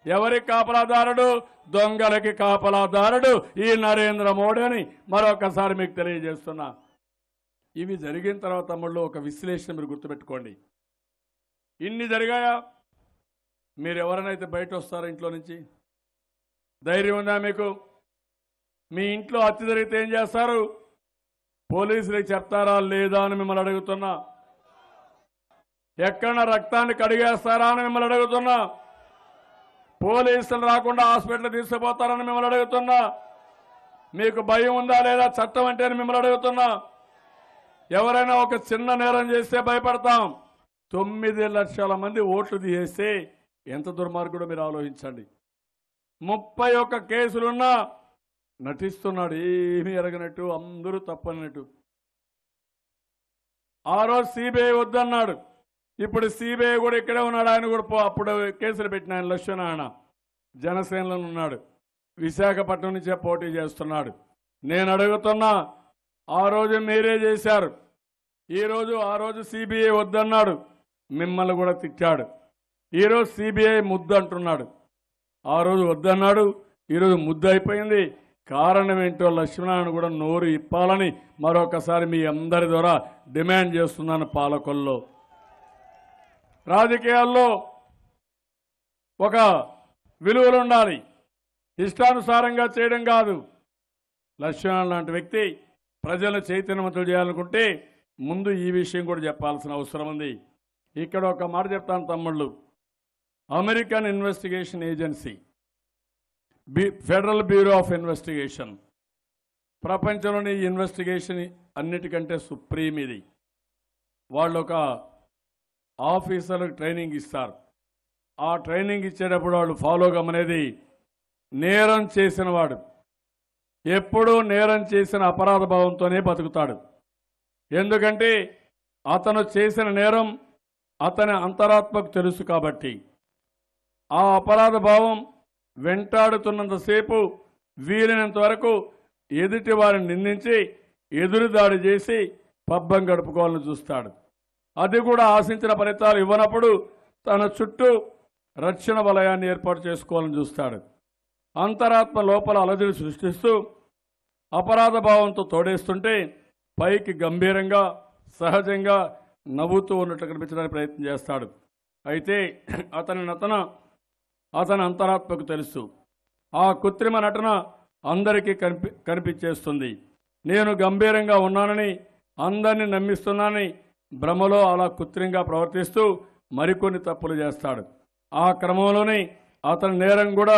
ఎవరికి కాపలాదారుడు? దొంగలకి కాపలాదారుడు ఈ నరేంద్ర మోడీ అని మరొకసారి మీకు తెలియజేస్తున్నా. ఇవి జరిగిన తర్వాత తమ్ముళ్ళు ఒక విశ్లేషణ మీరు గుర్తుపెట్టుకోండి. ఇన్ని జరిగాయా? మీరు ఎవరైనా బయట వస్తారా ఇంట్లో నుంచి? ధైర్యం ఉందా మీకు? మీ ఇంట్లో హత్య జరిగితే ఏం చేస్తారు? పోలీసులకు చెప్తారా లేదా అని మిమ్మల్ని అడుగుతున్నా. ఎక్కడ రక్తాన్ని కడిగేస్తారా అని మిమ్మల్ని అడుగుతున్నా. పోలీసులు రాకుండా హాస్పిటల్ తీసుకుపోతారని మిమ్మల్ని అడుగుతున్నా. మీకు భయం ఉందా లేదా చట్టం అంటే మిమ్మల్ని అడుగుతున్నా. ఎవరైనా ఒక చిన్న నేరం చేస్తే భయపడతాం. 9 లక్షల మంది ఓట్లు తీసేస్తే ఎంత దుర్మార్గుడో మీరు ఆలోచించండి. 31 కేసులున్నా నటిస్తున్నాడు, ఏమీ ఎరగనట్టు, అందరూ తప్పనట్టు. ఆ రోజు సిబిఐ వద్దన్నాడు. ఇప్పుడు సిబిఐ కూడా ఇక్కడే ఉన్నాడు. ఆయన కూడా అప్పుడు కేసులు పెట్టిన ఆయన లక్ష్మణ జనసేనలో ఉన్నాడు. విశాఖపట్నం నుంచే పోటీ చేస్తున్నాడు. నేను అడుగుతున్నా, ఆ రోజు మీరే చేశారు. ఆ రోజు సిబిఐ వద్దన్నాడు, మిమ్మల్ని కూడా తిట్టాడు. ఈరోజు సిబిఐ ముద్దు అంటున్నాడు. ఆ రోజు వద్దన్నాడు, ఈరోజు ముద్దు అయిపోయింది. కారణం ఏంటో లక్ష్మణాన్ని కూడా నోరు ఇప్పాలని మరొకసారి మీ అందరి ద్వారా డిమాండ్ చేస్తున్నాను. పాలకుల్లో రాజకీయాల్లో ఒక విలువలు ఉండాలి, ఇష్టానుసారంగా చేయడం కాదు. లక్ష్మణ్ లాంటి వ్యక్తి ప్రజలను చైతన్యవంతులు చేయాలనుకుంటే ముందు ఈ విషయం కూడా చెప్పాల్సిన అవసరం ఉంది. ఇక్కడ ఒక మాట చెప్తాను తమ్ముళ్ళు. American investigation agency, federal bureau of investigation, ప్రపంచంలోని ఇన్వెస్టిగేషన్ అన్నిటికంటే సుప్రీం ఇది. వాళ్ళు ఒక ఆఫీసర్లకు ట్రైనింగ్ ఇస్తారు. ఆ ట్రైనింగ్ ఇచ్చేటప్పుడు వాళ్ళు ఫాలో కమ్మనేది, నేరం చేసిన వాడు ఎప్పుడూ నేరం చేసిన అపరాధ భావంతోనే బతుకుతాడు. ఎందుకంటే అతను చేసిన నేరం అతని అంతరాత్మకు తెలుసు కాబట్టి ఆ అపరాధ భావం వెంటాడుతున్నంతసేపు వీలైనంత వరకు ఎదుటి వారిని నిందించి ఎదురుదాడి చేసి పబ్బం గడుపుకోవాలని చూస్తాడు. అది కూడా ఆశించిన ఫలితాలు ఇవ్వనప్పుడు తన చుట్టూ రక్షణ వలయాన్ని ఏర్పాటు చేసుకోవాలని చూస్తాడు. అంతరాత్మ లోపల అలజడి సృష్టిస్తూ అపరాధ భావంతో తోడేస్తుంటే పైకి గంభీరంగా సహజంగా నవ్వుతూ ఉన్నట్లు కనిపించడానికి ప్రయత్నం చేస్తాడు. అయితే అతని అంతరాత్మకు తెలుసు. ఆ కృత్రిమ నటన అందరికీ కనిపించేస్తుంది. నేను గంభీరంగా ఉన్నానని, అందరినీ నమ్మిస్తున్నానని భ్రమలో అలా కృత్రిమంగా ప్రవర్తిస్తూ మరికొన్ని తప్పులు చేస్తాడు. ఆ క్రమంలోనే అతని నేరం కూడా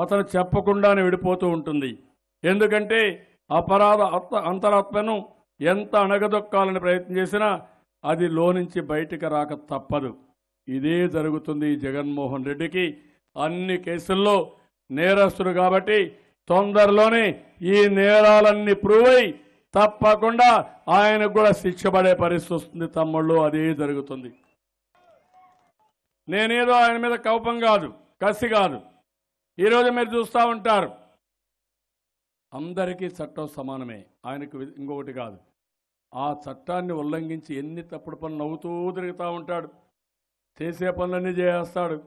అతను చెప్పకుండానే విడిపోతూ ఉంటుంది. ఎందుకంటే అపరాధ అంతరాత్మను ఎంత అణగదొక్కాలని ప్రయత్నం చేసినా అది లోనుంచి బయటికి రాక తప్పదు. ఇదే జరుగుతుంది జగన్మోహన్ రెడ్డికి. అన్ని కేసుల్లో నేరస్తుడు కాబట్టి తొందరలోనే ఈ నేరాలన్నీ ప్రూవ్ అయి తప్పకుండా ఆయనకు కూడా శిక్ష పడే పరిస్థితి వస్తుంది తమ్ముళ్ళు. అదే జరుగుతుంది. నేనేదో ఆయన మీద కోపం కాదు, కసి కాదు. ఈరోజు మీరు చూస్తూ ఉంటారు, అందరికీ చట్టం సమానమే, ఆయనకు ఇంకొకటి కాదు. ఆ చట్టాన్ని ఉల్లంఘించి ఎన్ని తప్పుడు పనులు నవ్వుతూ తిరుగుతూ ఉంటాడు, చేసే పనులన్నీ చేస్తాడు.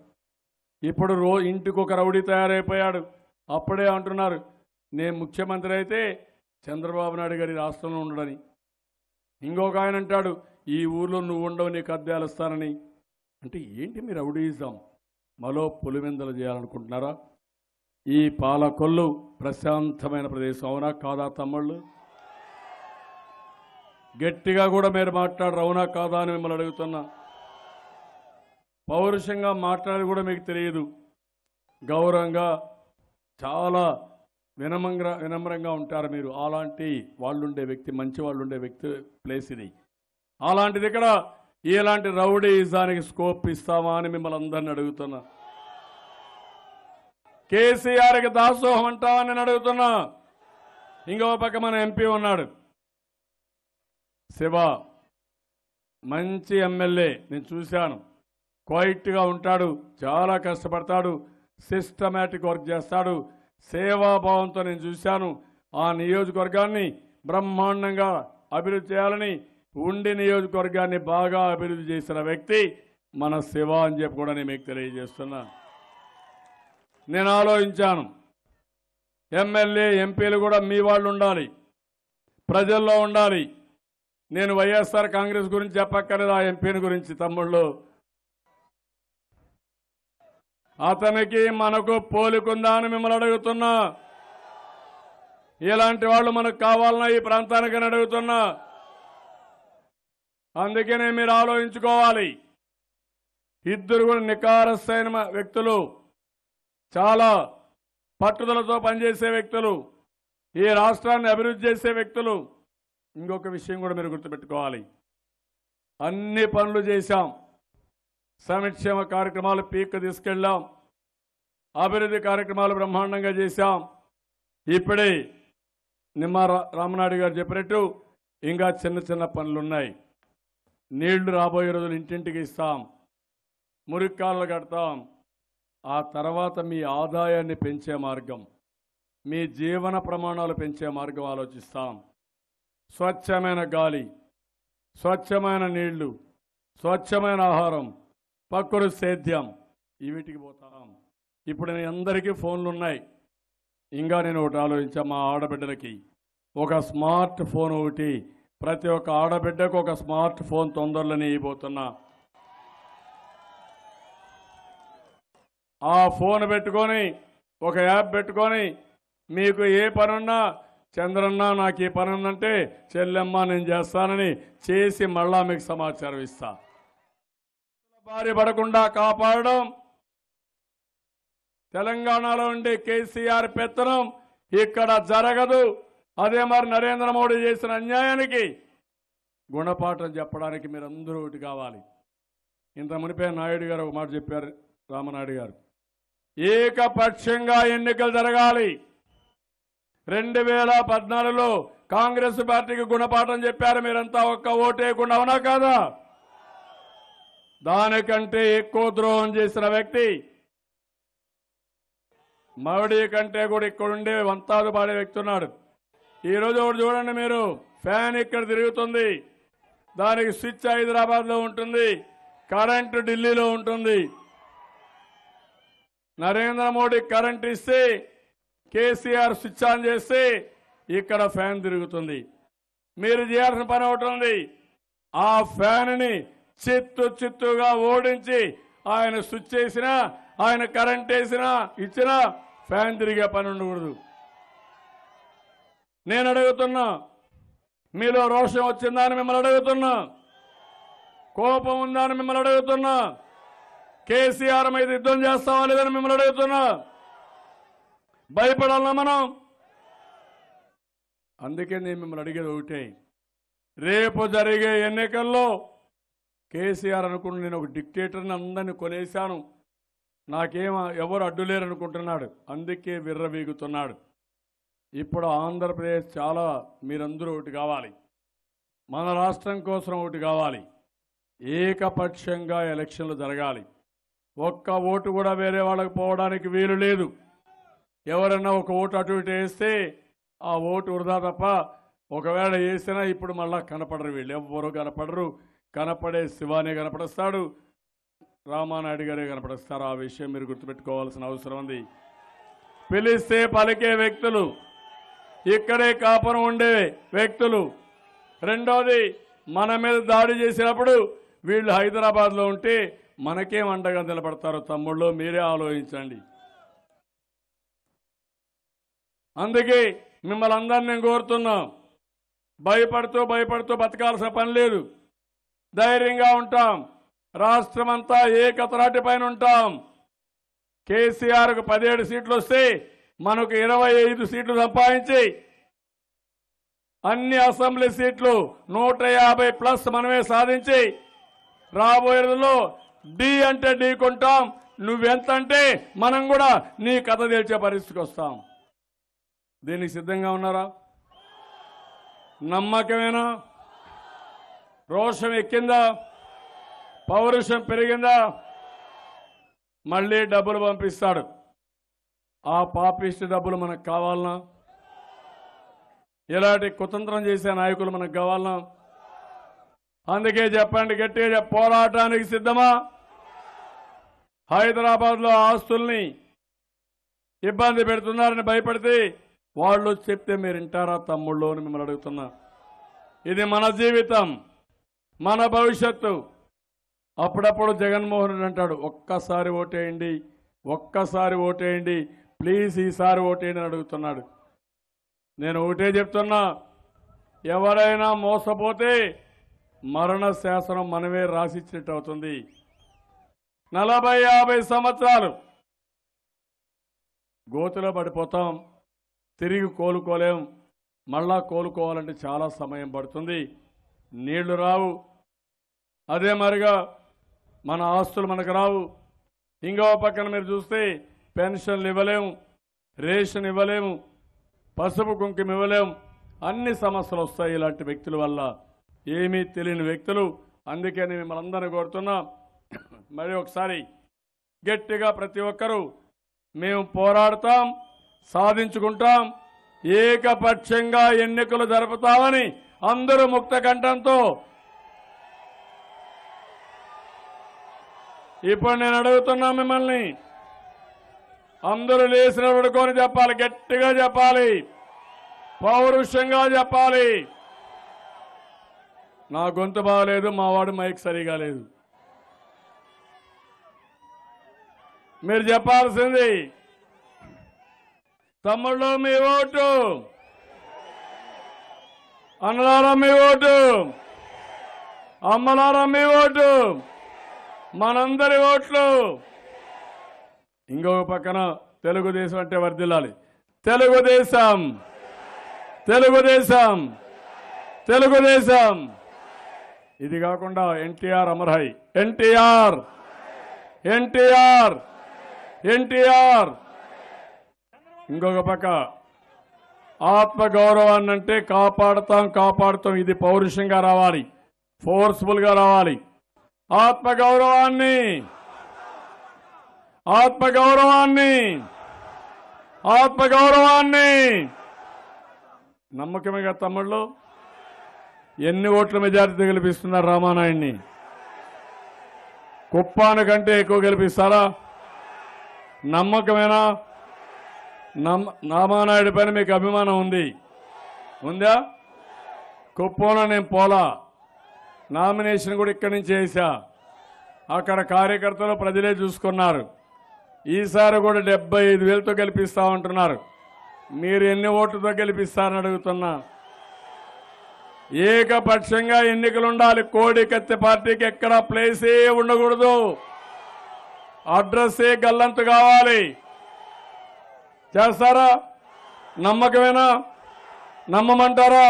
ఇప్పుడు ఇంటికి ఒక రౌడీ తయారైపోయాడు. అప్పుడే అంటున్నారు నేను ముఖ్యమంత్రి అయితే చంద్రబాబు నాయుడు గారి రాష్ట్రంలో ఉండడని. ఇంకొక ఆయన అంటాడు ఈ ఊర్లో నువ్వు ఉండవు, నీకు అద్దెలు ఇస్తానని. అంటే ఏంటి మీరు రౌడీయిజం? మరో పులివెందలు చేయాలనుకుంటున్నారా? ఈ పాలకొల్లు ప్రశాంతమైన ప్రదేశం, అవునా కాదా తమ్ముళ్ళు? గట్టిగా కూడా మీరు మాట్లాడరు, అవునా కాదా అని మిమ్మల్ని అడుగుతున్నా. పౌరుషంగా మాట్లాడి కూడా మీకు తెలియదు. గౌరవంగా చాలా వినమ్రంగా ఉంటారు మీరు. అలాంటి వాళ్ళుండే వ్యక్తి, మంచి వాళ్ళు ఉండే వ్యక్తి ప్లేస్ ఇది. అలాంటిది ఇక్కడ ఇలాంటి రౌడీయిజానికి స్కోప్ ఇస్తామా అని మిమ్మల్ని అందరిని అడుగుతున్నా. కేసీఆర్కి దాసోహం అంటావని నేను అడుగుతున్నా. ఇంకో పక్క మన ఎంపీ ఉన్నాడు శివ, మంచి ఎమ్మెల్యే, నేను చూశాను. క్వైట్గా ఉంటాడు, చాలా కష్టపడతాడు, సిస్టమేటిక్ వర్క్ చేస్తాడు, సేవాభావంతో నేను చూశాను. ఆ నియోజకవర్గాన్ని బ్రహ్మాండంగా అభివృద్ధి చేయాలని ఉండి నియోజకవర్గాన్ని బాగా అభివృద్ధి చేసిన వ్యక్తి మన శివ అని చెప్పి కూడా నేను మీకు తెలియజేస్తున్నా. నేను ఆలోచించాను, ఎమ్మెల్యే ఎంపీలు కూడా మీ వాళ్ళు ఉండాలి, ప్రజల్లో ఉండాలి. నేను వైఎస్ఆర్ కాంగ్రెస్ గురించి చెప్పక్కర్లేదు, ఆ ఎంపీని గురించి తమ్ముళ్ళు. అతనికి మనకు పోలికుందా అని మిమ్మల్ని అడుగుతున్నా. ఇలాంటి వాళ్ళు మనకు కావాలన్నా ఈ ప్రాంతానికి అడుగుతున్నా. అందుకనే మీరు ఆలోచించుకోవాలి. ఇద్దరు కూడా నికారస్తైన వ్యక్తులు, చాలా పట్టుదలతో పనిచేసే వ్యక్తులు, ఈ రాష్ట్రాన్ని అభివృద్ధి చేసే వ్యక్తులు. ఇంకొక విషయం కూడా మీరు గుర్తుపెట్టుకోవాలి, అన్ని పనులు చేశాం, సంక్షేమ కార్యక్రమాలు పీక్ తీసుకెళ్ళాం, అభివృద్ధి కార్యక్రమాలు బ్రహ్మాండంగా చేశాం. ఇప్పుడే నిమ్మ రామనాయుడు గారు చెప్పినట్టు ఇంకా చిన్న చిన్న పనులున్నాయి. నీళ్లు రాబోయే రోజులు ఇంటింటికి ఇస్తాం, మురిక్కాళ్ళు కడతాం. ఆ తర్వాత మీ ఆదాయాన్ని పెంచే మార్గం, మీ జీవన ప్రమాణాలు పెంచే మార్గం ఆలోచిస్తాం. స్వచ్ఛమైన గాలి, స్వచ్ఛమైన నీళ్లు, స్వచ్ఛమైన ఆహారం, ప్రకృతి సేద్యం, వీటికి పోతాం. ఇప్పుడు నేను అందరికీ ఫోన్లు ఉన్నాయి. ఇంకా నేను ఒకటి ఆలోచించా, మా ఆడబిడ్డలకి ఒక స్మార్ట్ ఫోన్ ఒకటి, ప్రతి ఒక్క ఆడబిడ్డకు ఒక స్మార్ట్ ఫోన్ తొందరలోనే ఇవ్వబోతున్నా. ఆ ఫోన్ పెట్టుకొని, ఒక యాప్ పెట్టుకొని, మీకు ఏ పనున్నా చంద్రన్న నాకు ఈ పని ఉందంటే చెల్లెమ్మ నేను చేస్తానని చేసి మళ్ళా మీకు సమాచారం ఇస్తా. బారి పడకుండా కాపాడడం తెలంగాణలో ఉండే కేసీఆర్ పెత్తనం ఇక్కడ జరగదు. అదే మరి నరేంద్ర మోడీ చేసిన అన్యాయానికి గుణపాఠం చెప్పడానికి మీరందరూ ఒకటి కావాలి. ఇంత మునిపే నాయుడు గారు ఒక మాట చెప్పారు, రామనాయుడు గారు, ఏకపక్షంగా ఎన్నికలు జరగాలి. 2014లో కాంగ్రెస్ పార్టీకి గుణపాఠం చెప్పారు మీరంతా, ఒక్క ఓటేయకుండా, అవునా కాదా? దానికంటే ఎక్కువ ద్రోహం చేసిన వ్యక్తి మౌడి కంటే కూడా ఇక్కడ ఉండే వంతాదు పాడే వ్యక్తి ఉన్నాడు. ఈరోజు ఒకటి చూడండి మీరు, ఫ్యాన్ ఇక్కడ తిరుగుతుంది, దానికి స్విచ్ హైదరాబాద్లో ఉంటుంది, కరెంటు ఢిల్లీలో ఉంటుంది. నరేంద్ర మోడీ కరెంట్ ఇస్తే కేసీఆర్ స్విచ్ ఆన్ చేస్తే ఇక్కడ ఫ్యాన్ తిరుగుతుంది. మీరు చేయాల్సిన పని ఒకటి ఉంది, ఆ ఫ్యాన్ని చిత్తుగా ఓడించి ఆయన స్విచ్ చేసినా, ఆయన కరెంట్ వేసినా ఇచ్చినా ఫ్యాన్ తిరిగే పని ఉండకూడదు. నేను అడుగుతున్నా, మీలో రోషం వచ్చిందా అని మిమ్మల్ని అడుగుతున్నా, కోపం ఉందా అని మిమ్మల్ని అడుగుతున్నా, కేసీఆర్ మీద యుద్ధం చేస్తామా లేదని మిమ్మల్ని అడుగుతున్నా. భయపడాలన్నా మనం? అందుకే నేను మిమ్మల్ని అడిగేది ఒకటే, రేపు జరిగే ఎన్నికల్లో కేసీఆర్ అనుకున్న నేను ఒక డిక్టేటర్ని అందరినీ కొనేశాను, ఎవరు అడ్డులేరు అనుకుంటున్నాడు, అందుకే విర్రవీగుతున్నాడు. ఇప్పుడు ఆంధ్రప్రదేశ్ చాలా మీరందరూ ఒకటి కావాలి, మన రాష్ట్రం కోసం ఒకటి కావాలి. ఏకపక్షంగా ఎలక్షన్లు జరగాలి. ఒక్క ఓటు కూడా వేరే వాళ్ళకి పోవడానికి వీలు లేదు. ఎవరన్నా ఒక ఓటు అటు ఇటు వేస్తే ఆ ఓటు వృధా తప్ప, ఒకవేళ వేసినా ఇప్పుడు మళ్ళా కనపడరు, వీళ్ళు ఎవ్వరూ కనపడరు. కనపడే శివానే కనపడస్తాడు, రామానాయుడు గారే కనపడస్తారు. ఆ విషయం మీరు గుర్తుపెట్టుకోవాల్సిన అవసరం ఉంది. పిలిస్తే పలికే వ్యక్తులు, ఇక్కడే కాపురం ఉండే వ్యక్తులు. రెండోది, మన మీద దాడి చేసినప్పుడు వీళ్ళు హైదరాబాద్లో ఉంటే మనకేం అండగా నిలబడతారో తమ్ముళ్ళు మీరే ఆలోచించండి. అందుకే మిమ్మల్ని అందరినీ నేను కోరుతున్నా, భయపడుతూ బతకాల్సిన పని లేదు. ధైర్యంగా ఉంటాం, రాష్ట్రమంతా ఏకత్రాటి పైన ఉంటాం. కేసీఆర్కు 17 సీట్లు వస్తే మనకు 25 సీట్లు సంపాదించి అన్ని అసెంబ్లీ సీట్లు 150+ మనమే సాధించి రాబోయేలో డి అంటే ఢీ కొంటాం. నువ్వెంతంటే మనం కూడా నీ కథ తెలిసే పరిస్థితికి వస్తాం. దీనికి సిద్ధంగా ఉన్నారా? నమ్మకమేనా? రోషం ఎక్కిందా? పౌరుషం పెరిగిందా? మళ్ళీ డబ్బులు పంపిస్తాడు. ఆ పాపిష్టి డబ్బులు మనకు కావాలనా? ఇలాంటి కుతంత్రం చేసే నాయకులు మనకు కావాలనా? అందుకే చెప్పండి గట్టిగా, పోరాటానికి సిద్ధమా? హైదరాబాద్లో ఆస్తుల్ని ఇబ్బంది పెడుతున్నారని భయపడితే వాళ్ళు చెప్తే మీరు వింటారా తమ్ముళ్ళు అని మిమ్మల్ని అడుగుతున్నా. ఇది మన జీవితం, మన భవిష్యత్తు. అప్పుడప్పుడు జగన్మోహన్ రెడ్డి అంటాడు, ఒక్కసారి ఓటేయండి, ఒక్కసారి ఓటేయండి, ప్లీజ్ ఈసారి ఓటేయండి అని అడుగుతున్నాడు. నేను ఒకటే చెప్తున్నా, ఎవరైనా మోసపోతే మరణ శాసనం మనమే రాసిచ్చినట్టు అవుతుంది. 40-50 సంవత్సరాలు గోతులో పడిపోతాం, తిరిగి కోలుకోలేం. మళ్ళా కోలుకోవాలంటే చాలా సమయం పడుతుంది, నీళ్లు రావు. అదే మరిగా మన ఆస్తులు మనకు రావు. ఇంకో పక్కన మీరు చూస్తే పెన్షన్లు ఇవ్వలేము, రేషన్ ఇవ్వలేము, పసుపు కుంకుమ ఇవ్వలేము. అన్ని సమస్యలు వస్తాయి ఇలాంటి వ్యక్తుల వల్ల, ఏమీ తెలియని వ్యక్తులు. అందుకే నేను మిమ్మల్ని అందరినీ కోరుతున్నా, మరి ఒకసారి గట్టిగా ప్రతి ఒక్కరూ మేము పోరాడతాం, సాధించుకుంటాం, ఏకపక్షంగా ఎన్నికలు జరుపుతామని అందరూ ముక్త కంఠంతో. ఇప్పుడు నేను అడుగుతున్నా మిమ్మల్ని, అందరూ లేచిన పడుకొని చెప్పాలి, గట్టిగా చెప్పాలి, పౌరుషంగా చెప్పాలి. నా గొంతు బాగలేదు, మా వాడు మైక్ సరిగా లేదు. మీరు చెప్పాల్సింది, తమ్ముళ్ళు మీ ఓటు, అన్నలారా మీ ఓటు, అమ్మలారా మీ ఓటు, మనందరి ఓట్లు. ఇంకొక పక్కన తెలుగుదేశం అంటే వర్ధిల్లాలి. తెలుగుదేశం, తెలుగుదేశం, తెలుగుదేశం. ఇది కాకుండా ఎన్టీఆర్ అమర్హై, ఎన్టీఆర్, ఎన్టీఆర్, ఎన్టీఆర్. ఇంకొక పక్క ఆత్మగౌరవాన్ని అంటే కాపాడుతాం, కాపాడుతాం. ఇది పౌరుషంగా రావాలి, ఫోర్స్ఫుల్గా రావాలి. ఆత్మగౌరవాన్ని, ఆత్మగౌరవాన్ని, ఆత్మగౌరవాన్ని. నమ్మకమేగా తమ్ముళ్ళు? ఎన్ని ఓట్ల మెజారిటీ గెలిపిస్తున్నారు రామానాయుడిని? కుప్పాను కంటే ఎక్కువ గెలిపిస్తారా? నమ్మకమేనా? రామానాయుడి పైన మీకు అభిమానం ఉందా? కుప్పంలో నేను పోలా, నామినేషన్ కూడా ఇక్కడి నుంచి వేసా. అక్కడ కార్యకర్తలు ప్రజలే చూసుకున్నారు. ఈసారి కూడా 75,000తో గెలిపిస్తా ఉంటున్నారు. మీరు ఎన్ని ఓట్లతో గెలిపిస్తారని అడుగుతున్నా. ఏకపక్షంగా ఎన్నికలు ఉండాలి. కోడి కత్తి పార్టీకి ఎక్కడా ప్లేసే ఉండకూడదు. అడ్రస్సే గల్లంతు కావాలి. చేస్తారా? నమ్మకమేనా? నమ్మమంటారా?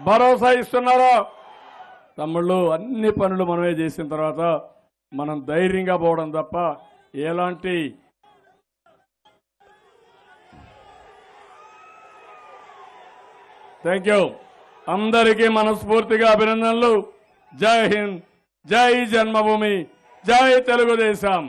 భరోసా ఇస్తున్నారా? తమ్ముళ్ళు, అన్ని పనులు మనమే చేసిన తర్వాత మనం ధైర్యంగా పోవడం తప్ప ఎలాంటి థ్యాంక్ యూ. అందరికీ మనస్ఫూర్తిగా అభినందనలు. జై హింద్, జై జన్మభూమి, జై తెలుగుదేశం.